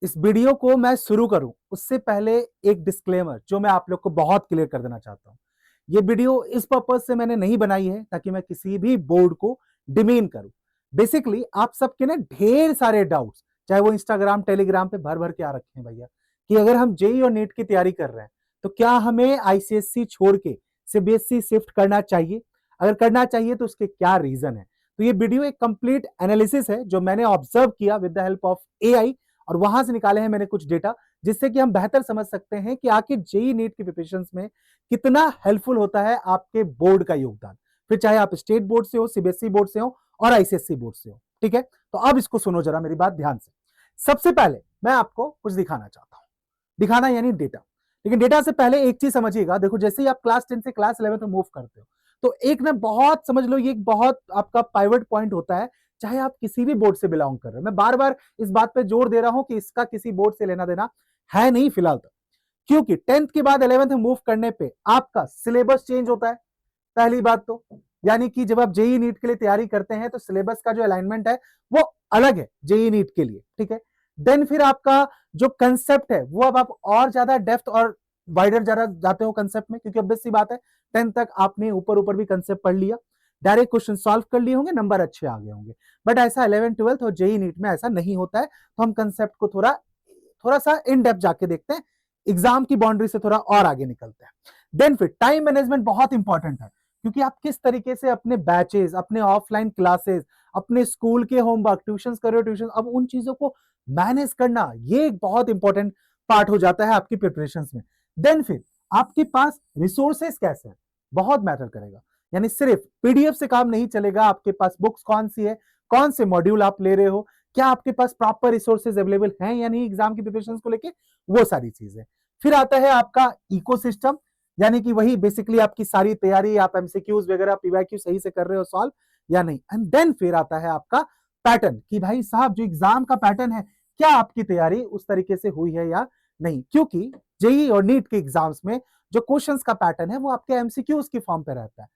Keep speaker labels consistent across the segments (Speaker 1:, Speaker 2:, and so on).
Speaker 1: इस वीडियो को मैं शुरू करूं उससे पहले एक डिस्क्लेमर जो मैं आप लोग को बहुत क्लियर कर देना चाहता हूं। ये वीडियो इस पर्पज से मैंने नहीं बनाई है ताकि मैं किसी भी बोर्ड को डिमीन करूं। बेसिकली आप सबके ना ढेर सारे डाउट्स, चाहे वो इंस्टाग्राम टेलीग्राम पे भर भर के आ रखे हैं भैया, कि अगर हम जेई और नीट की तैयारी कर रहे हैं तो क्या हमें आईसीएससी छोड़ के सीबीएसई शिफ्ट करना चाहिए, अगर करना चाहिए तो उसके क्या रीजन है। तो ये वीडियो एक कंप्लीट एनालिसिस है जो मैंने ऑब्जर्व किया with the help of AI, और वहां से निकाले हैं मैंने कुछ डेटा, जिससे कि हम बेहतर समझ सकते हैं कि आखिर जेई नीट की प्रिपरेशन में कितना हेल्पफुल होता है आपके बोर्ड का योगदान, फिर चाहे आप स्टेट बोर्ड से हो, सीबीएसई बोर्ड से हो और आईसीएससी बोर्ड से हो। ठीक है, तो अब इसको सुनो जरा मेरी बात ध्यान से। सबसे पहले मैं आपको कुछ दिखाना चाहता हूं, दिखाना यानी डेटा। लेकिन डेटा से पहले एक चीज समझिएगा, देखो जैसे ही आप क्लास 10 से क्लास 11 में मूव करते हो तो एक ना बहुत समझ लो, ये एक बहुत आपका पाइवट पॉइंट होता है, चाहे आप किसी भी बोर्ड से बिलोंग कर रहे हो। मैं बार बार इस बात पे जोर दे रहा हूं कि इसका किसी बोर्ड से लेना देना है नहीं फिलहाल तक, क्योंकि 10th के बाद 11th में मूव करने पे आपका सिलेबस चेंज होता है। पहली बात तो यानी कि जब आप जेई नीट के लिए तैयारी करते हैं तो सिलेबस का जो अलाइनमेंट है वो अलग है जेई नीट के लिए। ठीक है, देन फिर आपका जो कंसेप्ट है वो अब आप और ज्यादा डेप्थ और वाइडर ज्यादा जाते हो कंसेप्ट में, क्योंकि ऑब्वियस सी बात है 10th तक आपने ऊपर ऊपर भी कंसेप्ट पढ़ लिया, डायरेक्ट क्वेश्चन सॉल्व कर लिए होंगे, नंबर अच्छे आ गए होंगे। बट ऐसा 11th 12th और जेई नीट में ऐसा नहीं होता है, तो हम कंसेप्ट को थोड़ा थोड़ा सा इन डेप्थ जाके देखते हैं, एग्जाम की बाउंड्री से थोड़ा और आगे निकलते हैं। देन फिर टाइम मैनेजमेंट बहुत इंपॉर्टेंट है, क्योंकि आप किस तरीके से अपने बैचेस, अपने ऑफलाइन क्लासेस, अपने स्कूल के होमवर्क, ट्यूशन कर रहे हो ट्यूशन, अब उन चीजों को मैनेज करना ये एक बहुत इंपॉर्टेंट पार्ट हो जाता है आपकी प्रिपरेशन में। देन फिर आपके पास रिसोर्सेस कैसे हैं, बहुत मैटर करेगा। यानी सिर्फ पीडीएफ से काम नहीं चलेगा, आपके पास बुक्स कौन सी है, कौन से मॉड्यूल आप ले रहे हो, क्या आपके पास प्रॉपर रिसोर्सेज अवेलेबल हैं या नहीं एग्जाम की प्रिपरेशन को लेके, वो सारी चीजें। फिर आता है आपका इकोसिस्टम, यानी कि वही बेसिकली आपकी सारी तैयारी, आप एमसीक्यूज वगैरह पीवाईक्यू सही से कर रहे हो सॉल्व या नहीं। एंड देन फिर आता है आपका पैटर्न, कि भाई साहब जो एग्जाम का पैटर्न है क्या आपकी तैयारी उस तरीके से हुई है या नहीं, क्योंकि जेई और नीट के एग्जाम्स में जो क्वेश्चंस का पैटर्न है वो आपके एमसीक्यूज की फॉर्म पे रहता है।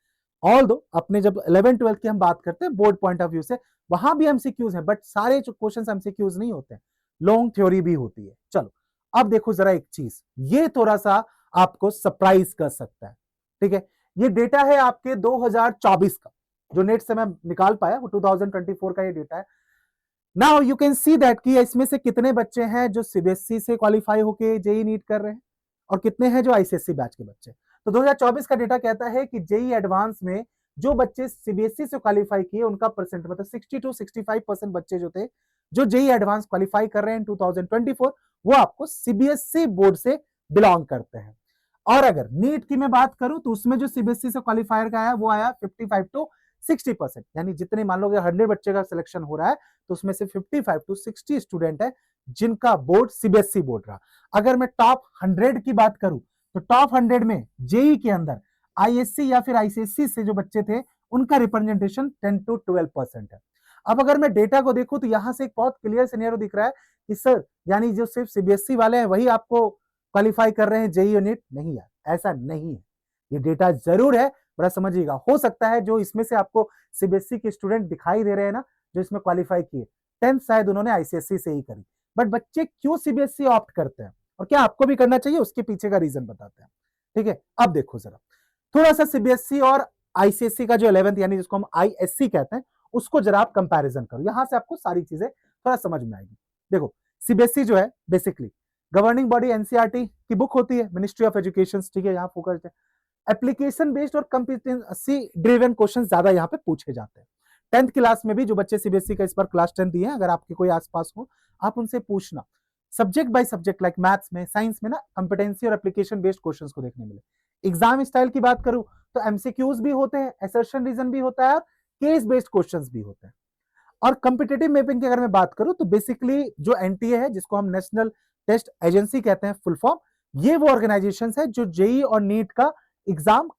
Speaker 1: ऑल दो अपने जब 11 12 की हम बात करते हैं बोर्ड पॉइंट ऑफ व्यू से, वहां भी एमसीक्यूज हैं, बट सारे जो क्वेश्चंस एमसीक्यूज नहीं होते, लॉन्ग थ्योरी भी होती है। चलो अब देखो जरा एक चीज, ये थोड़ा सा आपको सरप्राइज कर सकता है। ठीक है, ये डेटा है आपके 2024 का, जो नेट से मैं निकाल पाया वो 2024 का ये डेटा है। Now you can see that कि इसमें से कितने बच्चे हैं जो सीबीएसई से क्वालिफाई होके जेई नीट कर रहे हैं और कितने हैं जो आईसीएसई बैच के बच्चे। तो 2024 का डेटा कहता है कि जेई एडवांस में जो बच्चे सीबीएसई से क्वालिफाई किए उनका परसेंट, मतलब 60 to 65% बच्चे जो थे जो जेई एडवांस क्वालिफाई कर रहे हैं 2024, वो आपको सीबीएसई बोर्ड से बिलोंग करते हैं। और अगर नीट की मैं बात करूं तो उसमें जो सीबीएसई से क्वालिफायर का आया वो आया 55 to 60%, यानी जितने मान लो 100 बच्चे का सिलेक्शन हो रहा है तो उसमें से 55 to 60 स्टूडेंट है जिनका बोर्ड सीबीएसई बोर्ड रहा। अगर मैं टॉप 100 की बात करूं तो टॉप 100 में जेई के अंदर आईएससी या फिर आईसीएससी से जो बच्चे थे उनका रिप्रेजेंटेशन 10 to 12% है। अब अगर मैं डेटा को देखूं तो यहां से एक बहुत क्लियर सिनेरियो दिख रहा है कि सर यानी जो सिर्फ सीबीएसई वाले हैं वही आपको क्वालिफाई कर रहे हैं जेई और नीट, नहीं यार, ऐसा नहीं है। ये डेटा जरूर है, बड़ा समझिएगा। हो सकता है जो इसमें से आपको सीबीएसई के स्टूडेंट दिखाई दे रहे हैं ना जो इसमें क्वालिफाई किए, 10th शायद उन्होंने आईसीएसई से ही करी, बट बच्चे क्यों सीबीएसई ऑप्ट करते हैं और क्या आपको भी करना चाहिए उसके पीछे का रीजन बताते हैं। ठीक है, अब देखो जरा थोड़ा सा सीबीएसई और आईसीएसई का जो 11th यानी जिसको हम आईएससी कहते हैं उसको जरा आप कंपैरिजन करो, यहां से आपको सारी चीजें थोड़ा समझ में आएगी। देखो सीबीएसई जो है बेसिकली गवर्निंग बॉडी एनसीईआरटी की बुक होती है, मिनिस्ट्री ऑफ एजुकेशन। ठीक है, यहाँ फोकस है एप्लीकेशन बेस्ड और कंपिटेंसी ड्रिवन क्वेश्चन ज्यादा यहाँ पे पूछे जाते हैं। 10th क्लास में भी जो बच्चे सीबीएसई का इस बार क्लास 10 दिए हैं, अगर आपके कोई आसपास हो आप उनसे पूछना, subject by subject like maths में, साइंस में ना कंपिटेंसी और एप्लीकेशन बेस्ड क्वेश्चंस को देखने मिले। एग्जाम स्टाइल की बात करूं तो एमसीक्यूज भी होते हैं, असर्शन रीजन भी होता है और केस बेस्ड क्वेश्चंस भी होते हैं। और कॉम्पिटिटिव मैपिंग की अगर मैं बात करूं तो बेसिकली जो एनटीए है जिसको हम नेशनल टेस्ट एजेंसी कहते हैं फुल फॉर्म, ये वो ऑर्गेनाइजेशन है जो जेई और नीट का एग्जाम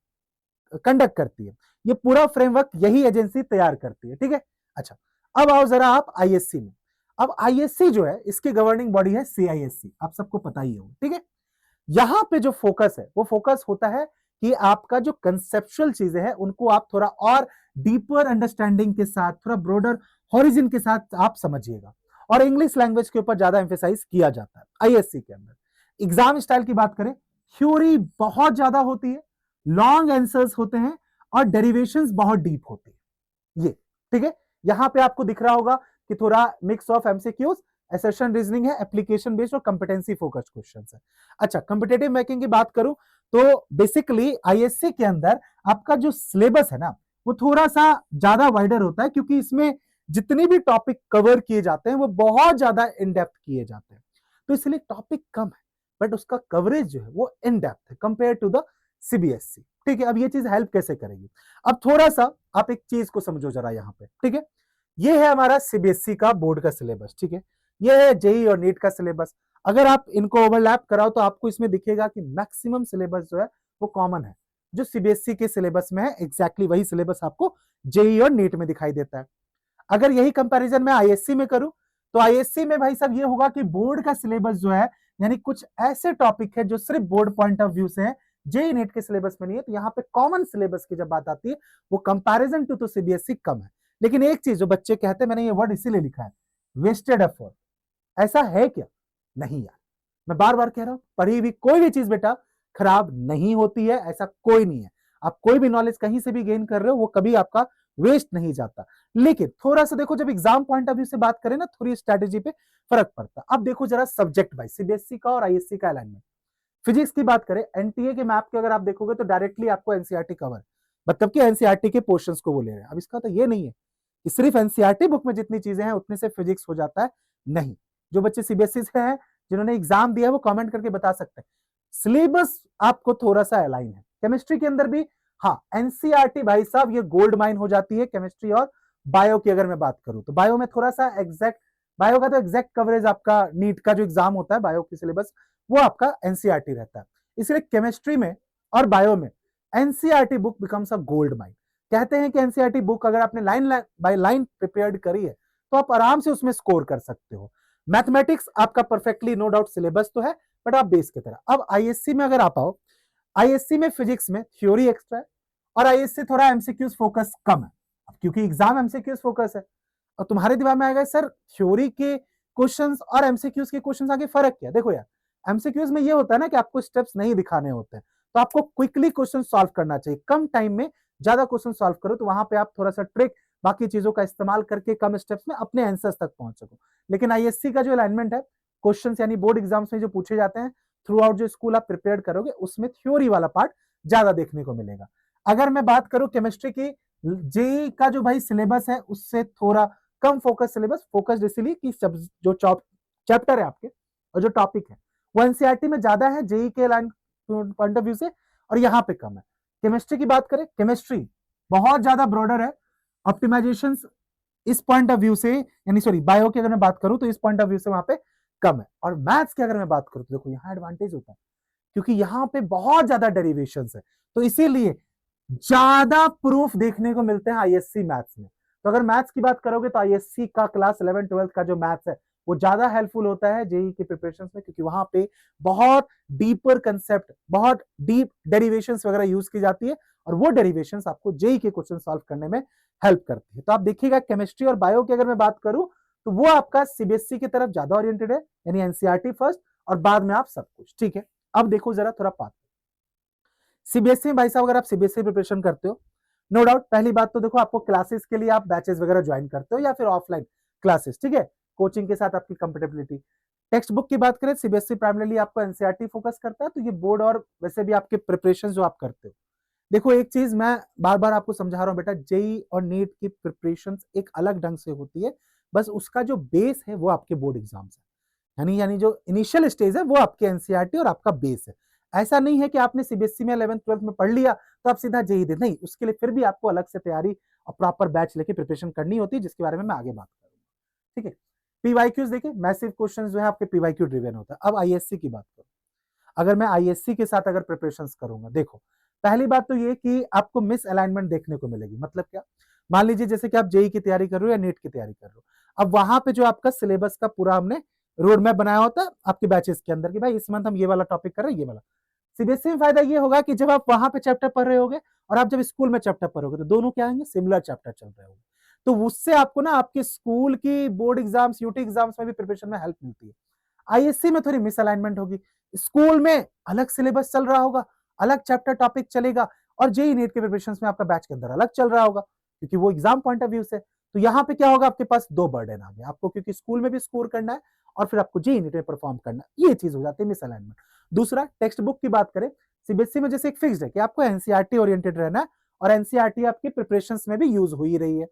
Speaker 1: कंडक्ट करती है। ये पूरा फ्रेमवर्क यही एजेंसी तैयार करती है। ठीक है, अच्छा अब आओ जरा आप आईएससी में। अब आईएससी जो है इसकी गवर्निंग बॉडी है सीआईएससी, आप सबको पता ही होगा। ठीक है, यहां पे जो फोकस है वो फोकस होता है कि आपका जो कंसेप्चुअल चीजें हैं उनको आप थोड़ा और डीपर अंडरस्टैंडिंग के साथ, थोड़ा ब्रॉडर हॉरिजन के साथ आप समझिएगा। और इंग्लिश लैंग्वेज के ऊपर ज्यादा एम्फेसाइज किया जाता है आईएससी के अंदर। एग्जाम स्टाइल की बात करें, थ्योरी बहुत ज्यादा होती है, लॉन्ग आंसर्स होते हैं और डेरिवेशंस बहुत डीप होती है। ये ठीक है, यहां पे आपको दिख रहा होगा कि थोड़ा mix of MCQs, assertion reasoning है, एप्लीकेशन बेस्ड और कंपिटेंसी फोकस्ड क्वेश्चंस है। अच्छा, कॉम्पिटिटिव मेकिंग की बात करूं तो बेसिकली आईएससी के अंदर आपका जो सिलेबस है ना वो थोड़ा सा ज्यादा वाइडर होता है, क्योंकि इसमें जितने भी टॉपिक कवर किए जाते हैं वो बहुत ज्यादा इन डेप्थ किए जाते हैं, तो इसलिए टॉपिक कम है बट उसका कवरेज जो है वो इन डेप्थ है कंपेयर टू द सीबीएसई। ठीक है, अब ये चीज हेल्प कैसे करेगी, अब थोड़ा सा आप एक चीज को समझो जरा यहाँ पे। ठीक है, ये है हमारा सीबीएसई का बोर्ड का सिलेबस। ठीक है, ये है जेई और नीट का सिलेबस। अगर आप इनको ओवरलैप कराओ तो आपको इसमें दिखेगा कि मैक्सिमम सिलेबस जो है वो कॉमन है, जो सीबीएसई के सिलेबस में है एग्जैक्टली वही सिलेबस आपको जेई और नीट में दिखाई देता है। अगर यही कंपैरिजन मैं आईएससी में करूं तो आईएससी में भाई साहब ये होगा कि बोर्ड का सिलेबस जो है, यानी कुछ ऐसे टॉपिक है जो सिर्फ बोर्ड पॉइंट ऑफ व्यू से है, जेई नीट के सिलेबस में नहीं है, तो यहाँ पे कॉमन सिलेबस की जब बात आती है वो कंपैरिजन टू तो सीबीएसई कम है। लेकिन एक चीज जो बच्चे कहते हैं, मैंने ये वर्ड इसीलिए लिखा है, वेस्टेड एफर्ट, ऐसा है क्या? नहीं यार, मैं बार बार कह रहा हूं, पढ़ी हुई कोई भी चीज बेटा खराब नहीं होती है, ऐसा कोई नहीं है। आप कोई भी नॉलेज कहीं से भी गेन कर रहे हो वो कभी आपका वेस्ट नहीं जाता। लेकिन थोड़ा सा देखो, जब एग्जाम पॉइंट ऑफ व्यू से बात करें ना, थोड़ी स्ट्रेटेजी पे फर्क पड़ता है। अब देखो जरा सब्जेक्ट वाइज सीबीएसई का और आईएससी का अलाइनमेंट। फिजिक्स की बात करें, एनटीए के मैप के अगर आप देखोगे तो डायरेक्टली आपको एनसीईआरटी कवर, मतलब कि एनसीईआरटी के पोर्शंस को वो ले रहे हैं। अब इसका तो ये नहीं है कि सिर्फ एनसीईआरटी बुक में जितनी चीजें हैं उतने से फिजिक्स हो जाता है, नहीं। जो बच्चे सीबीएसई से हैं, जिन्होंने एग्जाम दिया है, वो कमेंट करके बता सकते हैं। सिलेबस आपको थोड़ा सा अलाइन है। केमिस्ट्री के अंदर भी हाँ, एनसीईआरटी भाई साहब ये गोल्ड माइन हो जाती है केमिस्ट्री और बायो की अगर मैं बात करूं तो। बायो में थोड़ा सा एग्जैक्ट, बायो का तो एग्जैक्ट कवरेज आपका नीट का जो एग्जाम होता है बायो की सिलेबस वो आपका एनसीईआरटी रहता है, इसलिए केमिस्ट्री में और बायो में NCERT book becomes a gold mine. कहते हैं कि एनसीईआरटी बुक अगर आपने लाइन बाय लाइन प्रिपेयर्ड करी है तो आप आराम से उसमें स्कोर कर सकते हो। मैथमेटिक्स आपका परफेक्टली नो डाउट सिलेबस तो है, बट आप बेस की तरह। अब आईएससी में अगर आप आओ, आईएससी में फिजिक्स में थ्योरी एक्स्ट्रा है और आईएससी थोड़ा एमसीक्यूज फोकस कम है, क्योंकि एग्जाम एमसीक्यूज फोकस है। और तुम्हारे दिमाग में आएगा सर थ्योरी के क्वेश्चंस और एमसीक्यूज के क्वेश्चंस आगे फर्क क्या? देखो यार, एमसीक्यूज में ये होता है ना कि आपको स्टेप्स नहीं दिखाने होते हैं, तो आपको क्विकली क्वेश्चन सॉल्व करना चाहिए, कम टाइम में ज्यादा क्वेश्चन सॉल्व करो, तो वहां पे आप थोड़ा सा ट्रिक बाकी चीजों का इस्तेमाल करके कम स्टेप्स में अपने आंसर्स तक पहुंच सको। लेकिन आईएससी का जो अलाइनमेंट है, क्वेश्चन यानी बोर्ड एग्जाम्स में जो पूछे जाते हैं थ्रू आउट जो स्कूल आप प्रिपेयर करोगे, उसमें थ्योरी वाला पार्ट ज्यादा देखने को मिलेगा। अगर मैं बात करूं केमिस्ट्री की, जेई का जो भाई सिलेबस है उससे थोड़ा कम फोकस सिलेबस, फोकस्ड इसलिए कि जो चैप्टर है आपके और जो टॉपिक है वो एनसीईआरटी में ज्यादा है जेई के पॉइंट ऑफ व्यू से, और यहाँ पे कम है। केमिस्ट्री की बात करें, केमिस्ट्री बहुत ज्यादा ब्रॉडर है, ऑप्टिमाइजेशन इस पॉइंट ऑफ व्यू से, यानी सॉरी बायो की अगर मैं बात करूं तो इस पॉइंट ऑफ व्यू से वहां पे कम है। और मैथ्स की अगर मैं बात करूं तो देखो यहाँ एडवांटेज होता है, क्योंकि यहाँ पे बहुत ज्यादा डेरिवेशंस है, तो इसीलिए ज्यादा प्रूफ देखने को मिलते हैं आईएससी मैथ्स में। तो अगर मैथ्स की बात करोगे तो आईएससी का क्लास 11-12 का जो मैथ्स है वो ज्यादा हेल्पफुल होता है जेई की प्रिपरेशन में, क्योंकि वहां पे बहुत डीपर कंसेप्ट, बहुत डीप डेरिवेशंस वगैरह यूज की जाती है, और वो डेरिवेशंस आपको जेई के क्वेश्चन सॉल्व करने में हेल्प करती है। तो आप देखिएगा केमिस्ट्री और बायो की अगर मैं बात करूं तो वो आपका सीबीएसई की तरफ ज्यादा ओरिएंटेड है, यानी एनसीईआरटी फर्स्ट और बाद में आप सब कुछ। ठीक है, अब देखो जरा थोड़ा पाथ। सीबीएसई में भाई साहब अगर आप सीबीएसई प्रिपरेशन करते हो, नो डाउट पहली बात तो देखो आपको क्लासेस के लिए आप बैचेस वगैरह ज्वाइन करते हो या फिर ऑफलाइन क्लासेस, ठीक है, कोचिंग के साथ आपकी कंपेटेबिलिटी। टेक्स्ट बुक की बात करें, सीबीएसई प्राइमरीली आपको एनसीईआरटी फोकस करता है, तो ये बोर्ड और वैसे भी आपके प्रिपरेशन जो आप करते हो। देखो एक चीज मैं बार बार आपको समझा रहा हूं बेटा, जेई और नीट की प्रिपरेशन एक अलग ढंग से होती है, बस उसका जो बेस है वो आपके बोर्ड एग्जाम्स है, यानी जो इनिशियल स्टेज है वो आपके एनसीईआरटी और आपका बेस है। ऐसा नहीं है कि आपने सीबीएसई में 11th-12th में पढ़ लिया तो आप सीधा जेई दे, नहीं, उसके लिए फिर भी आपको अलग से तैयारी और प्रॉपर बैच लेके प्रिपरेशन करनी होती है, जिसके बारे में मैं आगे बात करूंगा। ठीक है, पीवाईक्यूज देखिए, मैसिव क्वेश्चन जो है आपके पीवाईक्यू ड्रिवन होता है। अब आईएससी की बात करूं, अगर मैं आईएससी के साथ अगर प्रिपरेशन करूंगा, देखो पहली बात तो ये कि आपको मिस अलाइनमेंट देखने को मिलेगी। मतलब क्या, मान लीजिए जैसे कि आप जेई की तैयारी कर रहे हो या नीट की तैयारी कर रहे हो, अब वहां पे जो आपका सिलेबस का पूरा हमने रोड मैप बनाया होता है आपके बैचेस के अंदर कि भाई इस मंथ हम ये वाला टॉपिक कर रहे हैं, ये वाला। सीबीएसई में फायदा ये होगा कि जब आप वहां पे चैप्टर पढ़ रहे होगे और आप जब स्कूल में चैप्टर पढ़ोगे तो दोनों क्या आएंगे, सिमिलर चैप्टर चल रहे होंगे, तो उससे आपको ना आपके स्कूल की बोर्ड एग्जाम्स, यूटी एग्जाम्स में भी प्रिपरेशन में हेल्प मिलती है। आईएससी में थोड़ी मिसअलाइनमेंट होगी, स्कूल में अलग सिलेबस चल रहा होगा, अलग चैप्टर टॉपिक चलेगा, और जेई नीट के प्रिपरेशन में आपका बैच के अंदर अलग चल रहा होगा, क्योंकि वो एग्जाम पॉइंट ऑफ व्यू से। तो यहाँ पे क्या होगा, आपके पास दो बर्डन आ गए आपको, क्योंकि स्कूल में भी स्कोर करना है और फिर आपको जेई नीट में परफॉर्म करना है, ये चीज हो जाती है मिसअलाइनमेंट। दूसरा, टेक्स्ट बुक की बात करें, सीबीएसई में जैसे एक फिक्स्ड है कि आपको एनसीईआरटी ओरिएंटेड रहना है, और एनसीईआरटी आपकी प्रिपरेशन में भी यूज हो ही रही है।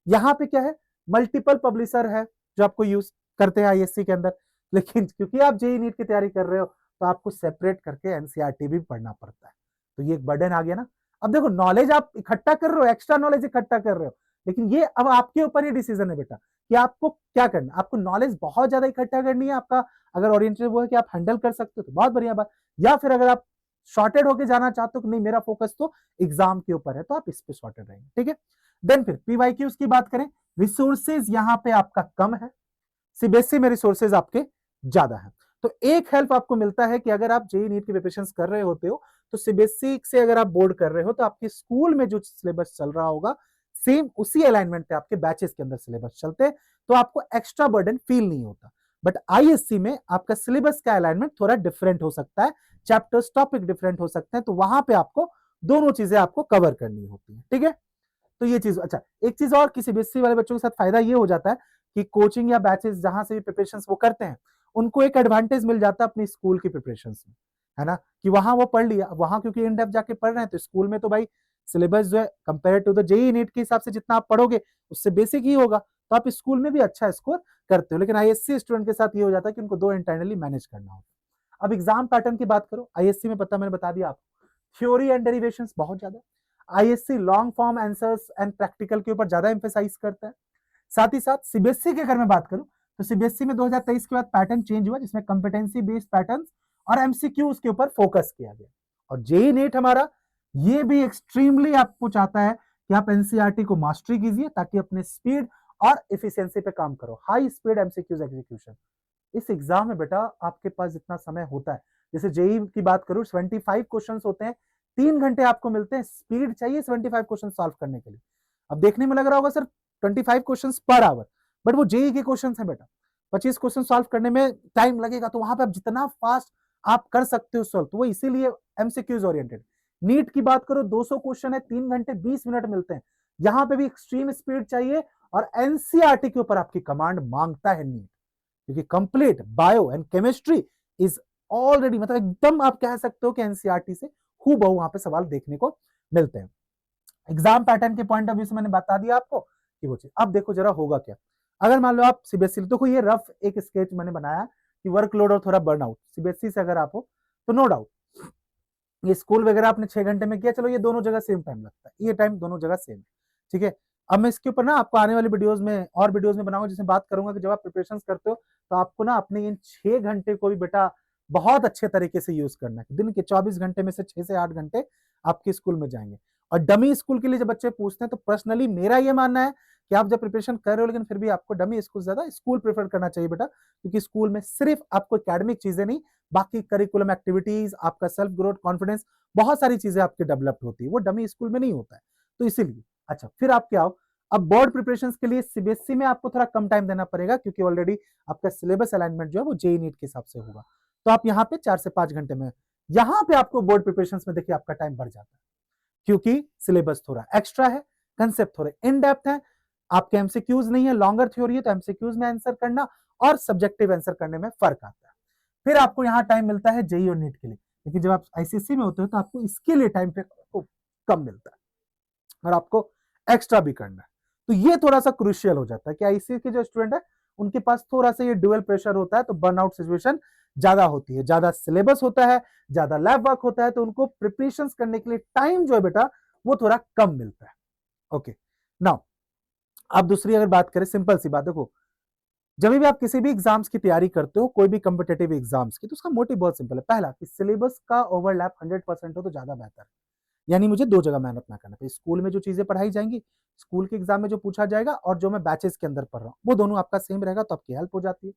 Speaker 1: यहाँ पे क्या है, मल्टीपल पब्लिशर है जो आपको यूज करते हैं आईएससी के अंदर, लेकिन क्योंकि आप जेई नीट की तैयारी कर रहे हो तो आपको सेपरेट करके एनसीईआरटी भी पढ़ना पड़ता है। तो ये एक बर्डन आ गया ना। अब देखो, नॉलेज आप इकट्ठा कर रहे हो, एक्स्ट्रा नॉलेज इकट्ठा कर रहे हो, लेकिन ये अब आपके ऊपर ही डिसीजन है बेटा कि आपको क्या करना। आपको नॉलेज बहुत ज्यादा इकट्ठा करनी है, आपका अगर ओरिएंटेड वो है कि आप हैंडल कर सकते हो तो बहुत बढ़िया बात, या फिर अगर आप शॉर्टेड होके जाना चाहते हो कि नहीं मेरा फोकस तो एग्जाम के ऊपर है, तो आप इस पे शॉर्टेड रहेंगे, ठीक है। देन फिर पीवाईक्यूज की बात करें, रिसोर्सेज यहाँ पे आपका कम है, सीबीएसई में रिसोर्सेज आपके ज्यादा है। तो एक हेल्प आपको मिलता है कि अगर आप जेई नीट की प्रिपरेशन कर रहे होते हो तो सीबीएसई से अगर आप बोर्ड कर रहे हो तो आपके स्कूल में जो सिलेबस चल रहा होगा सेम उसी अलाइनमेंट पे आपके बैचेस के अंदर सिलेबस चलते हैं, तो आपको एक्स्ट्रा बर्डन फील नहीं होता। बट आईएससी में आपका सिलेबस का अलाइनमेंट थोड़ा डिफरेंट हो सकता है, चैप्टर्स टॉपिक डिफरेंट हो सकते हैं, तो वहां पे आपको दोनों चीजें आपको कवर करनी होती है, ठीक है। तो ये चीज अच्छा, एक चीज और कि सीबीएसई वाले बच्चों के साथ फायदा ये हो जाता है कि कोचिंग या बैचेस जहां से भी प्रिपरेशन वो करते हैं, उनको एक एडवांटेज मिल जाता है अपनी स्कूल की प्रिपरेशन में, है ना, कि वहां वो पढ़ लिया, वहां क्योंकि इन डेप्थ जाके पढ़ रहे हैं, तो स्कूल में तो भाई सिलेबस जो है compare to the JEE NEET के हिसाब से जितना आप पढ़ोगे उससे बेसिक ही होगा, तो आप स्कूल में भी अच्छा स्कोर करते हो। लेकिन आईएससी स्टूडेंट के साथ ये हो जाता है कि उनको दो इंटरनली मैनेज करना होता है। अब एग्जाम पैटर्न की बात करो, आईएससी में पता मैंने बता दिया आपको, थ्योरी एंड डेरिवेशंस बहुत ज्यादा, ISC long form answers and practical के ऊपर ज्यादा एम्फेसाइज करता है। साथ ही साथ सीबीएसई की अगर मैं बात करूं तो सीबीएसई में 2023 के बाद पैटर्न चेंज हुआ, जिसमें कॉम्पिटेंसी बेस्ड पैटर्न और एमसीक्यूज के ऊपर फोकस किया गया। और जेई नीट हमारा ये भी एक्सट्रीमली आपको चाहता है कि आप एनसीईआरटी को मास्टरी कीजिए ताकि अपने स्पीड और एफिशिएंसी पे काम करो, हाई स्पीड एमसीक्यूज एग्जीक्यूशन। इस एग्जाम में बेटा आपके पास जितना समय होता है, जैसे जेई की बात करूं 25 क्वेश्चंस होते हैं, 3 घंटे आपको मिलते हैं, स्पीड चाहिए 25 क्वेश्चन सॉल्व करने के लिए। अब देखने में लग रहा होगा sir 25 question per hour, but वो जेई के क्वेश्चन है बेटा, 25 क्वेश्चन सॉल्व करने में टाइम लगेगा, तो वहां पे आप जितना फास्ट आप कर सकते हो सॉल्व, तो वो इसीलिए एमसीक्यूज ओरिएंटेड। नीट की बात करो 200 क्वेश्चन है, 3 घंटे 20 मिनट मिलते हैं, यहां पे भी एक्सट्रीम स्पीड चाहिए, और एनसीईआरटी के ऊपर आपकी कमांड मांगता है नीट, क्योंकि complete bio and chemistry is already, मतलब एकदम आप कह सकते हो कि एनसीईआरटी से हूबहू वहां पे सवाल देखने को मिलते हैं। एग्जाम पैटर्न के पॉइंट ऑफ व्यू से मैंने बता दिया आपको कि वो चीज। अब देखो जरा होगा क्या, अगर मान लो आप सीबीएसई, देखो ये रफ एक स्केच मैंने बनाया कि वर्कलोड और थोड़ा बर्नआउट, सीबीएसई से अगर आप हो तो नो डाउट ये स्कूल वगैरह आपने 6 घंटे में किया, चलो ये दोनों जगह सेम टाइम लगता है, ये टाइम दोनों जगह सेम है, ठीक है। अब मैं इसके ऊपर ना आपको आने वाली वीडियोस में और वीडियोस में बनाऊंगा, जिसमें बात करूंगा कि जब आप प्रिपरेशन करते हो तो आपको ना अपने इन 6 घंटे को भी बेटा बहुत अच्छे तरीके से यूज करना है। दिन के 24 घंटे में से 6 से 8 घंटे आपके स्कूल में जाएंगे। और डमी स्कूल के लिए जब बच्चे पूछते हैं तो पर्सनली मेरा ये मानना है कि आप जब प्रिपरेशन कर रहे हो, लेकिन फिर भी आपको डमी स्कूल ज्यादा स्कूल प्रेफर करना चाहिए बेटा, क्योंकि स्कूल में सिर्फ आपको एकेडमिक चीजें नहीं, बाकी करिकुलम एक्टिविटीज, आपका सेल्फ ग्रोथ, कॉन्फिडेंस, बहुत सारी चीजें आपके डेवलप्ड होती है, वो डमी स्कूल में नहीं होता है, तो इसीलिए। अच्छा, फिर आप क्या हो, अब बोर्ड प्रिपरेशन के लिए सीबीएसई में आपको थोड़ा कम टाइम देना पड़ेगा, क्योंकि ऑलरेडी आपका सिलेबस अलाइनमेंट जो है वो जेई नीट के हिसाब से होगा, तो आप यहाँ पे 4 से 5 घंटे में, यहाँ पे आपको बोर्ड प्रिपरेशन में देखिए आपका टाइम बढ़ जाता है, क्योंकि सिलेबस थोड़ा एक्स्ट्रा है, कंसेप्ट थोड़े इन डेप्थ है, आपके एमसीक्यूज नहीं है, लॉन्गर थ्योरी है, तो एमसीक्यूज में आंसर करना और सब्जेक्टिव आंसर करने में फर्क आता है। फिर आपको यहाँ टाइम मिलता है जेई और नीट के लिए, लेकिन जब आप आईसीएसई में होते हो तो आपको इसके लिए टाइम फिर कम मिलता है और आपको एक्स्ट्रा भी करना है। तो ये थोड़ा सा क्रूशियल हो जाता है कि आईसीएसई के जो स्टूडेंट है उनके पास थोड़ा सा ये ड्यूअल प्रेशर होता है, तो बर्नआउट सिचुएशन ज्यादा होती है, ज्यादा सिलेबस होता है, ज्यादा लैब वर्क होता है, तो उनको प्रिपरेशन करने के लिए टाइम जो है बेटा वो थोड़ा कम मिलता है। ओके, नाउ अब दूसरी अगर बात करें, सिंपल सी बात, देखो जब भी आप किसी भी एग्जाम्स की तैयारी करते हो, कोई भी कॉम्पिटेटिव एग्जाम्स की, तो उसका मोटिव बहुत सिंपल है। पहला कि सिलेबस का ओवरलैप 100% हो तो ज्यादा बेहतर है, यानी मुझे दो जगह मेहनत ना करना पड़े, स्कूल में जो चीजें पढ़ाई जाएंगी, स्कूल के एग्जाम में जो पूछा जाएगा, और जो मैं बैचेस के अंदर पढ़ रहा हूँ वो दोनों आपका सेम रहेगा, तो आपकी हेल्प हो जाती है।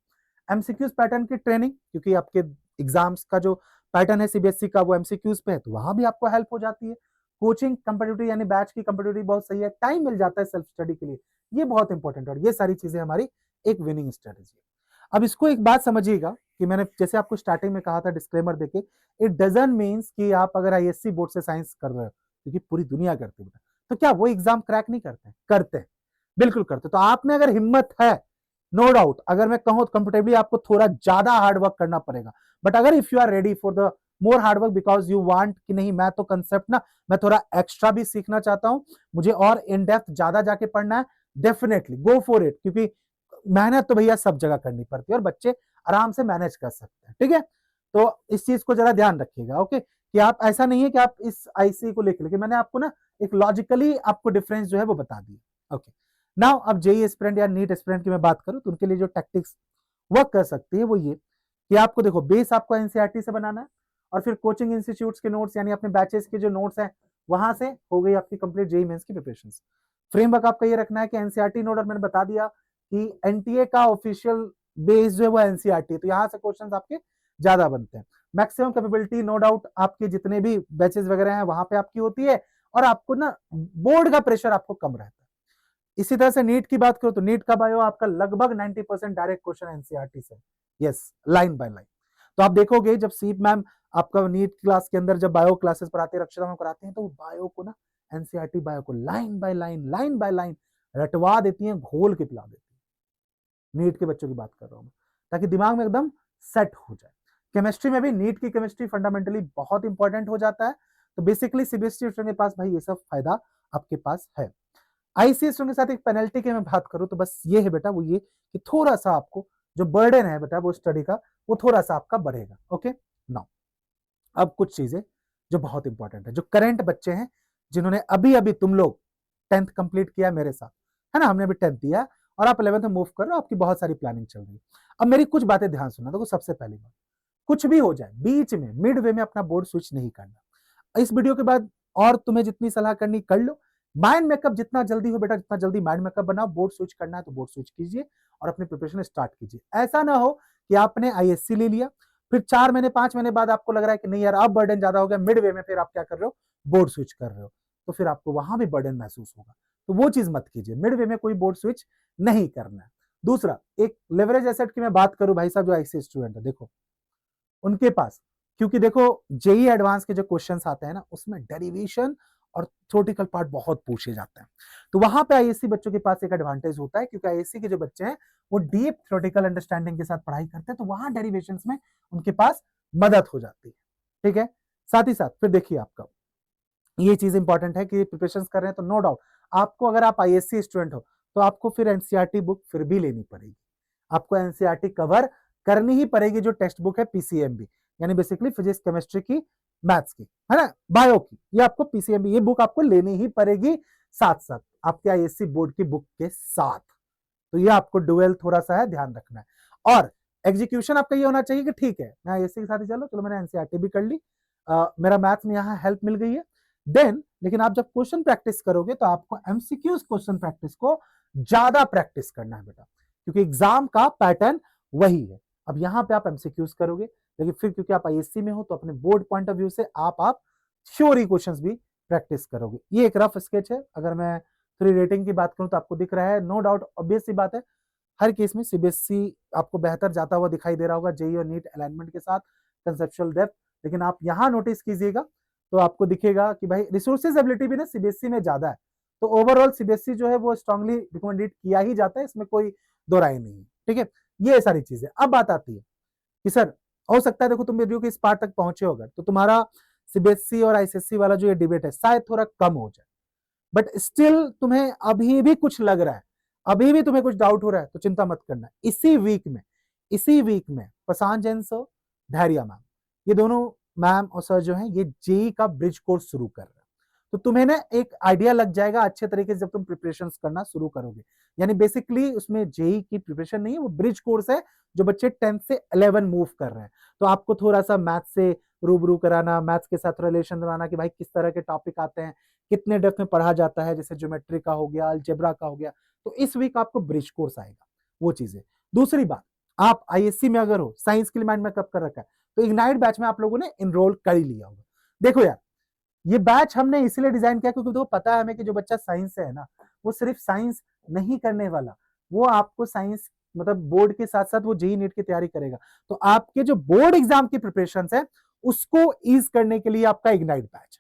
Speaker 1: एमसीक्यूज पैटर्न की ट्रेनिंग, क्योंकि आपके एग्जाम्स का जो पैटर्न है सीबीएसई का वो एमसीक्यूज पे है, तो वहां भी आपको हेल्प हो जाती है। कोचिंग कंपेटिटिव यानी बैच की कंपेटिटिव बहुत सही है, टाइम मिल जाता है सेल्फ स्टडी के लिए, ये बहुत इंपॉर्टेंट है और ये सारी चीजें हमारी एक विनिंग स्ट्रेटेजी है। अब इसको एक बात समझिएगा कि मैंने जैसे आपको स्टार्टिंग में कहा था डिस्क्लेमर देके, इट डजंट मीन्स कि आप अगर आईएससी बोर्ड से साइंस कर रहे हो, क्योंकि पूरी दुनिया करती है बेटा, तो क्या वो एग्जाम क्रैक नहीं करते हैं? करते हैं, बिल्कुल करते। तो आप में अगर हिम्मत है, नो डाउट, अगर मैं कहूं तो कंफर्टेबली आपको थोड़ा ज्यादा हार्ड वर्क करना पड़ेगा, बट अगर if you are ready for the more hard work because you want कि नहीं मैं तो कंसेप्ट ना मैं थोड़ा एक्स्ट्रा भी सीखना चाहता हूं, मुझे और इन डेप्थ ज्यादा जाके पढ़ना है, डेफिनेटली गो फॉर इट, क्योंकि मेहनत तो भैया सब जगह करनी पड़ती है और बच्चे आराम से मैनेज कर सकते हैं। ठीक है, तो इस चीज को जरा ध्यान रखिएगा। ओके, कि आप ऐसा नहीं है कि आप इस आईसी को लेकर, मैंने आपको ना एक लॉजिकली आपको डिफरेंस जो है वो बता दिया। ओके, नाउ अब जेई एस्पिरेंट या नीट एस्पिरेंट की मैं बात करूं तो उनके लिए जो टैक्टिक्स वर्क कर सकती है वो ये कि आपको देखो बेस आपको एनसीईआरटी से बनाना है और फिर कोचिंग इंस्टीट्यूट्स के नोट्स यानी अपने बैचेस के जो नोट्स हैं वहां से हो गई आपकी कंप्लीट जेई मेंस की प्रिपरेशन। फ्रेमवर्क आपका ये रखना है कि एनसीईआरटी नोट, और मैंने बता दिया कि एनटीए का ऑफिशियल बेस जो है वो एनसीईआरटी, तो यहां से क्वेश्चन आपके ज्यादा बनते हैं। मैक्सिमम कैपेबिलिटी नो डाउट आपके जितने भी बैचेस वगैरह हैं वहां पे आपकी होती है और आपको ना बोर्ड का प्रेशर आपको कम रहता है। इसी तरह से नीट की बात करो तो नीट का बायो आपका लगभग 90% डायरेक्ट क्वेश्चन एनसीईआरटी से, यस, लाइन बाय लाइन। तो आप देखोगे जब सीप मैम आपका नीट क्लास के अंदर जब बायो क्लासेस पढ़ाते हैं, रक्षिता मैम कराते हैं, तो वो बायो को ना एनसीईआरटी बायो को लाइन बाय लाइन रटवा देती हैं, घोल के पिला देती हैं। नीट के बच्चों की बात कर रहा हूं मैं, ताकि दिमाग में एकदम सेट हो जाए। केमिस्ट्री में भी नीट की केमिस्ट्री फंडामेंटली बहुत इंपॉर्टेंट हो जाता है। तो बेसिकली सीबीएसई के पास भाई ये सब फायदा आपके पास है। आईसीएस के साथ एक पेनल्टी की मैं बात करूं तो बस ये है बेटा, वो ये कि थोड़ा सा आपको जो बर्डन है बेटा वो स्टडी का वो थोड़ा सा आपका बढ़ेगा। ओके, नाउ अब कुछ चीजें जो बहुत इंपॉर्टेंट है, जो करंट बच्चे हैं जिन्होंने अभी अभी तुम लोग 10th कंप्लीट किया मेरे साथ, है ना, हमने अभी 10th दिया और आप 11th में मूव कर रहे हो, आपकी बहुत सारी प्लानिंग चल रही है। अब मेरी कुछ बातें ध्यान सुनना। देखो सबसे पहली बात, कुछ भी हो जाए बीच में मिड वे में अपना बोर्ड स्विच नहीं करना। इस वीडियो के बाद और तुम्हें जितनी सलाह करनी कर लो। माइंड मेकअप जितना जल्दी हो बेटा, जितना जल्दी माइंड मेकअप बनाओ। बोर्ड स्विच करना है तो बोर्ड स्विच कीजिए और अपनी प्रिपरेशन स्टार्ट कीजिए। ऐसा ना हो कि आपने आईएससी ले लिया, फिर 4 महीने 5 महीने बाद आपको लग रहा है कि नहीं यार अब बर्डन ज्यादा हो गया, मिड वे में फिर आप क्या कर रहे हो, बोर्ड स्विच कर रहे हो, तो फिर आपको वहां भी बर्डन महसूस होगा। तो वो चीज मत कीजिए, मिड वे में कोई बोर्ड स्विच नहीं करना है। दूसरा, एक लेवरेज एसेट की मैं बात करूं, भाई साहब जो आईसीएस स्टूडेंट है देखो उनके पास, क्योंकि देखो जेई एडवांस के जो क्वेश्चंस आते हैं ना उसमें डेरिवेशन और थ्योरेटिकल पार्ट बहुत पूछे जाते हैं। तो वहां पे आईएससी बच्चों के पास एक एडवांटेज होता है, क्योंकि आईएससी के जो बच्चे हैं वो डीप थ्योरेटिकल अंडरस्टैंडिंग के साथ पढ़ाई करते हैं, तो वहां डेरिवेशंस में उनके पास मदद हो जाती है। ठीक है, साथ ही साथ फिर देखिए आपका ये चीज इंपॉर्टेंट है कि प्रिपरेशन कर रहे हैं तो नो डाउट आपको, अगर आप आईएससी स्टूडेंट हो तो आपको फिर एनसीईआरटी बुक फिर भी लेनी पड़ेगी। आपको एनसीईआरटी कवर करनी ही पड़ेगी, जो टेक्स्ट बुक है पीसीएमबी, यानी बेसिकली फिजिक्स केमिस्ट्री की, मैथ्स की, है ना, बायो की, ये आपको पीसीएमबी ये बुक आपको लेनी ही पड़ेगी साथ साथ आपके आईएससी बोर्ड की बुक के साथ। तो ये आपको डुअल थोड़ा सा है, ध्यान रखना है। और एग्जीक्यूशन आपका ये होना चाहिए कि ठीक है मैं आईएससी के साथ ही चलो मैंने एनसीईआरटी भी कर ली, मेरा मैथ्स में यहाँ हेल्प मिल गई है, देन लेकिन आप जब क्वेश्चन प्रैक्टिस करोगे तो आपको एमसीक्यूज क्वेश्चन प्रैक्टिस को ज्यादा प्रैक्टिस करना है बेटा, क्योंकि एग्जाम का पैटर्न वही है। अब यहाँ पे आप एमसीक्यूज करोगे, लेकिन फिर क्योंकि आप आईएससी में हो तो अपने बोर्ड पॉइंट ऑफ व्यू से आप थ्योरी क्वेश्चंस भी प्रैक्टिस करोगे। ये एक रफ स्केच है। अगर मैं 3 रेटिंग की बात करूं तो आपको दिख रहा है, नो डाउट ऑब्वियस सी बात है हर केस में सीबीएसई आपको बेहतर जाता हुआ दिखाई दे रहा होगा जेई और नीट अलाइनमेंट के साथ, कंसेप्चुअल डेप्थ। लेकिन आप यहाँ नोटिस कीजिएगा तो आपको दिखेगा कि भाई रिसोर्सेज एबिलिटी भी ना सीबीएसई में ज्यादा है, तो ओवरऑल सीबीएसई जो है वो स्ट्रांगली रिकमेंडेड किया ही जाता है, इसमें कोई दो राय नहीं है। ठीक है, ये सारी चीजें। अब बात आती है कि सर हो सकता है देखो तुम वीडियो के इस पार्ट तक पहुंचे हो, अगर तो तुम्हारा सीबीएसई और आईसीएसई वाला जो ये डिबेट है शायद थोड़ा कम हो जाए, बट स्टिल तुम्हें अभी भी कुछ लग रहा है, अभी भी तुम्हें कुछ डाउट हो रहा है, तो चिंता मत करना। इसी वीक में प्रशांत जैन सर, धैर्या मैम, ये दोनों मैम और सर जो हैं ये जेई का ब्रिज कोर्स शुरू कर रहे हैं। तो तुम्हें ना एक आइडिया लग जाएगा अच्छे तरीके से जब तुम प्रिपरेशन करना शुरू करोगे। यानी बेसिकली उसमें जेई की प्रिपरेशन नहीं है, वो ब्रिज कोर्स है जो बच्चे 10th से 11 मूव कर रहे हैं। तो आपको थोड़ा सा मैथ से रूबरू कराना, मैथ्स के साथ रिलेशन बनाना कि भाई किस तरह के टॉपिक आते हैं, कितने डेप्थ में पढ़ा जाता है, जैसे ज्योमेट्री का हो गया, अलजेब्रा का हो गया। तो इस वीक आपको ब्रिज कोर्स आएगा, वो चीजें। दूसरी बात, आप आईएससी में अगर हो, साइंस के लिए माइंड में कब कर रखा है, तो इग्नाइट बैच में आप लोगों ने इनरोल कर ही लिया होगा। देखो यार ये बैच हमने इसलिए डिजाइन किया क्योंकि तो पता है हमें कि जो बच्चा साइंस से है ना वो सिर्फ साइंस नहीं करने वाला, वो आपको साइंस मतलब बोर्ड के साथ साथ वो जेई नीट की तैयारी करेगा। तो आपके जो बोर्ड एग्जाम की प्रिपरेशन है उसको ईज करने के लिए आपका इग्नाइट बैच,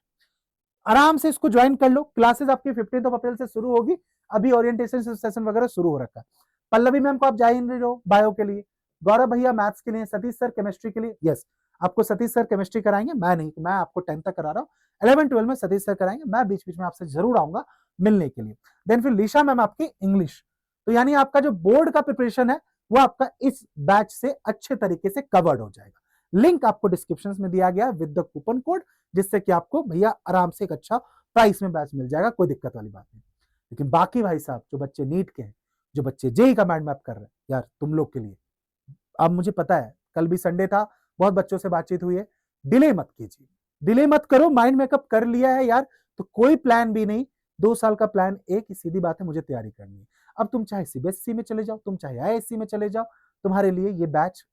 Speaker 1: आराम से इसको ज्वाइन कर लो। क्लासेस आपकी 15 अप्रैल से शुरू होगी, अभी ओरिएंटेशन सेशन वगैरह शुरू हो रखा है। पल्लवी मैम को आप जा ही नहीं रहो बायो के लिए, गौरव भैया मैथ्स के लिए, सतीश सर केमिस्ट्री के लिए, यस आपको सतीश सर केमिस्ट्री कराएंगे, मैं नहीं, मैं आपको 10th तक करा रहा हूँ, 11-12 में सतीश सर कराएंगे, मैं बीच बीच में आपसे जरूर आऊंगा मिलने के लिए। देन फिर लीशा मैम आपकी इंग्लिश। तो यानी आपका जो बोर्ड का प्रिपरेशन है वो आपका इस बैच से अच्छे तरीके से कवर्ड हो जाएगा। लिंक आपको डिस्क्रिप्शन में दिया गया विद द कूपन कोड, जिससे कि आपको भैया आराम से एक अच्छा प्राइस में बैच मिल जाएगा, कोई दिक्कत वाली बात नहीं। लेकिन बाकी भाई साहब जो बच्चे नीट के हैं, जो बच्चे जेई का माइंड मैप कर रहे हैं, यार तुम लोग के लिए अब मुझे पता है कल भी संडे था, बहुत बच्चों से बातचीत हुई है, डिले मत कीजिए, डिले मत करो, माइंड मेकअप कर लिया है यार तो कोई प्लान भी नहीं, 2 साल का प्लान एक ही, सीधी बात है, मुझे तैयारी करनी है। अब तुम चाहे सीबीएसई में चले जाओ, तुम चाहे आईएससी में चले जाओ, तुम्हारे लिए ये बैच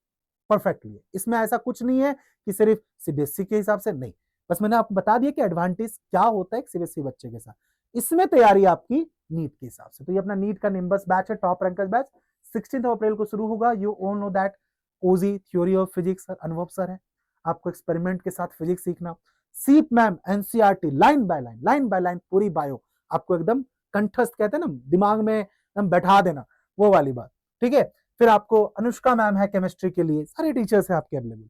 Speaker 1: परफेक्टली है। इसमें ऐसा कुछ नहीं है कि सिर्फ सीबीएसई के हिसाब से, नहीं, बस मैंने आपको बता दिया कि एडवांटेज क्या होता है एक सीबीएसई बच्चे के साथ। इसमें तैयारी आपकी नीट के हिसाब से, तो ये अपना नीट का निम्बस बैच है, टॉप रैंकर्स बैच, 16 अप्रैल को शुरू होगा। You all know that OG theory of physics अनुभव सर है, आपको एक्सपेरिमेंट के साथ फिजिक्स सीखना। सीप ma'am NCERT line by line पूरी बायो आपको एकदम कंठस्थ कहते हैं ना, दिमाग में एकदम बैठा देना, वो वाली बात, ठीक है। फिर आपको अनुष्का मैम है केमिस्ट्री के लिए, सारे टीचर्स हैं आपके अवेलेबल।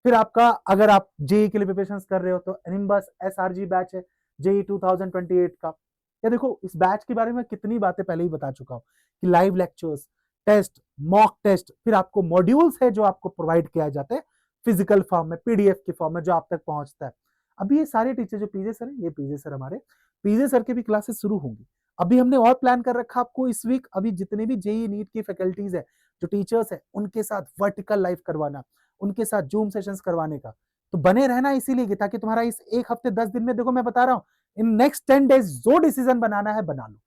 Speaker 1: फिर आपका अगर आप जेई के लिए प्रिपरेशन कर रहे हो तो निम्बस एसआरजी बैच है जेई 2028 का। या देखो इस बैच के बारे में कितनी बातें पहले ही बता चुका हूं कि live lectures, test, mock test, फिर आपको मॉड्यूल्स है जो आपको प्रोवाइड किया जाता है फिजिकल फॉर्म में, पीडीएफ के फॉर्म में जो आप तक पहुंचता है। अभी ये सारे टीचर जो पीजे सर है, ये पीजे सर हमारे, पीजे सर की भी क्लासेस शुरू होंगी। अभी हमने और प्लान कर रखा आपको इस वीक, अभी जितने भी जेई नीट की फैकल्टीज है, जो टीचर्स है, उनके साथ वर्टिकल लाइव करवाना, उनके साथ जूम सेशंस करवाने का। तो बने रहना इसीलिए ताकि तुम्हारा इस एक हफ्ते 10 दिन में, देखो मैं बता रहा हूं, इन नेक्स्ट 10 डेज जो डिसीजन बनाना है बना लो।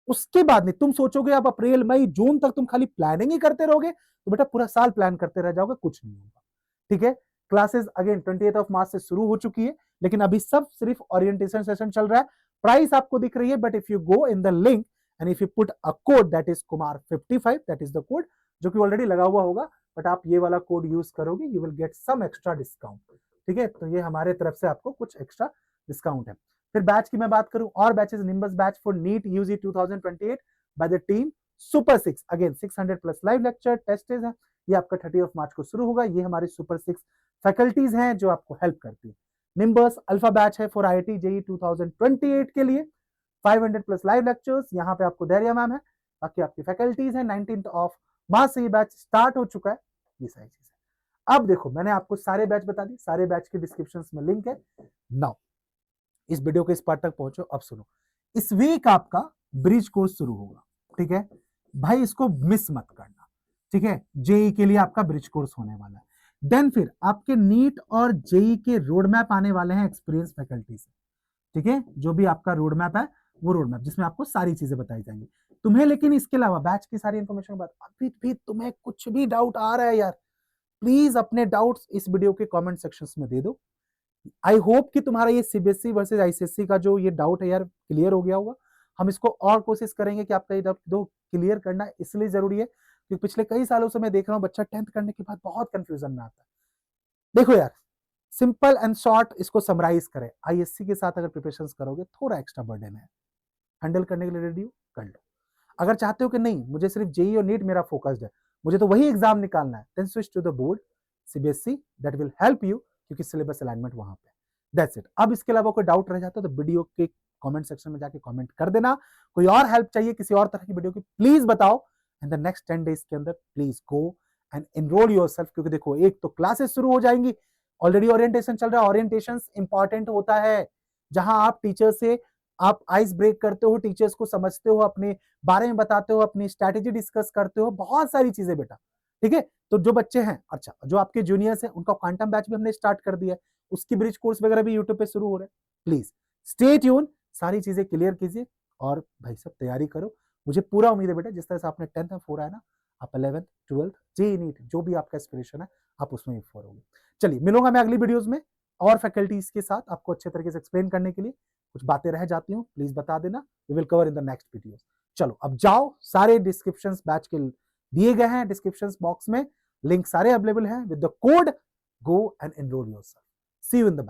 Speaker 1: उसके बाद नहीं तुम सोचोगे अब अप्रैल मई जून तक तुम खाली प्लानिंग ही करते रहोगे, तो बेटा पूरा साल प्लान करते रह जाओगे, कुछ नहीं होगा, ठीक है। क्लासेस अगेन 28 ऑफ मार्च से शुरू हो चुकी है, लेकिन अभी सब सिर्फ ओरिएंटेशन सेशन चल रहा है। प्राइस आपको दिख रही है, but if you go in the link and if you put a code that is कुमार55, दैट इज द कोड जो कि ऑलरेडी लगा हुआ होगा, बट आप ये वाला कोड यूज करोगे, you will get some extra discount, ठीक है। तो ये हमारे तरफ से आपको कुछ एक्स्ट्रा डिस्काउंट है। फिर बैच की मैं बात करूं, और batches, Nimbus batch for NEET UG 2028 by the team super 6, again 600 plus live lecture टेस्टेज है, ये आपका 30 ऑफ मार्च को शुरू होगा। ये हमारी सुपर 6 फैकल्टीज हैं जो आपको हेल्प करती है। निम्बस अल्फा बैच है फॉर आईआईटी जेई 2028 के लिए, 500 प्लस लाइव लेक्चर्स, यहाँ पे आपको धैर्य मैम है, बाकी आपकी फैकल्टीज है। 19 ऑफ मार्च से ये बैच स्टार्ट हो चुका है, ये सारी चीजें। अब देखो मैंने आपको सारे बैच बता दी, सारे बैच के डिस्क्रिप्शन में लिंक है। नाउ इस वीडियो के इस पार्ट तक पहुंचो, अब सुनो, इस वीक आपका ब्रिज कोर्स शुरू होगा, ठीक है भाई, इसको मिस मत करना, ठीक है। जेई के लिए आपका ब्रिज कोर्स होने वाला है। देन फिर आपके नीट और जेई के रोड मैप आने वाले हैं एक्सपीरियंस फैकल्टी से, ठीक है। जो भी आपका रोड मैप है वो रोड मैप जिसमें आपको सारी चीजें बताई जाएंगी तुम्हें। लेकिन इसके अलावा बैच की सारी इंफॉर्मेशन के बाद अभी भी तुम्हें कुछ भी डाउट आ रहा है यार, प्लीज अपने डाउट्स इस वीडियो के कमेंट सेक्शन में दे दो। आई होप कि तुम्हारा ये सीबीएसई वर्सेस आईसीएसई का जो ये डाउट है यार क्लियर हो गया होगा। हम इसको और कोशिश करेंगे कि आपका ये डाउट दो क्लियर करना इसलिए जरूरी है क्योंकि पिछले कई सालों से मैं देख रहा हूँ बच्चा 10th करने के बाद बहुत कंफ्यूजन में आता है। देखो यार, सिंपल एंड शॉर्ट इसको समराइज करें, आईएससी के साथ अगर प्रिपरेशन करोगे थोड़ा एक्स्ट्रा बर्डन है, हैंडल करने के लिए रेडी हो कर लो। अगर चाहते हो कि नहीं मुझे सिर्फ जेई और नीट मेरा फोकस्ड है, मुझे तो वही एग्जाम निकालना है, then switch to the board CBSE, that will help you क्योंकि सिलेबस अलाइनमेंट वहां पे। That's it. अब इसके अलावा कोई डाउट रह जाता है तो वीडियो के कमेंट सेक्शन में जाके कमेंट कर देना। कोई और हेल्प चाहिए किसी और तरह की वीडियो की, प्लीज बताओ। इन द नेक्स्ट 10 डेज के अंदर please go and enrol yourself, क्योंकि देखो एक तो क्लासेस शुरू हो जाएंगी, ऑलरेडी ओरिएंटेशन चल रहा है, ओरिएंटेशन इंपॉर्टेंट होता है जहां आप टीचर से आप आइस ब्रेक करते हो, टीचर्स को समझते हो, अपने बारे में बताते हो, अपनी स्ट्रैटेजी डिस्कस करते हो, बहुत सारी चीजें बेटा, ठीक है। तो जो बच्चे हैं, अच्छा जो आपके जूनियर्स हैं, उनका क्वांटम बैच भी हमने स्टार्ट कर दिया है, उसकी ब्रिज कोर्स वगैरह भी यूट्यूब पे शुरू हो रहे हैं। प्लीज स्टे ट्यून, सारी चीजें क्लियर कीजिए और भाई सब तैयारी करो। मुझे पूरा उम्मीद है बेटा जिस तरह से आपने 10th में 4 आया ना, आप 11th 12th जेईई नीट जो भी आपका एस्पिरेशन है आप उसमें भी 4 होंगे। चलिए मिलूंगा मैं अगली वीडियोस में और फैकल्टीज के साथ आपको अच्छे तरीके से एक्सप्लेन करने के लिए। कुछ बातें रह जाती हूँ प्लीज बता देना, we will cover in the next video. चलो अब जाओ, सारे डिस्क्रिप्शन बैच के दिए गए हैं डिस्क्रिप्शन बॉक्स में, लिंक सारे अवेलेबल हैं with the code, go and enrol yourself. See you in the batch.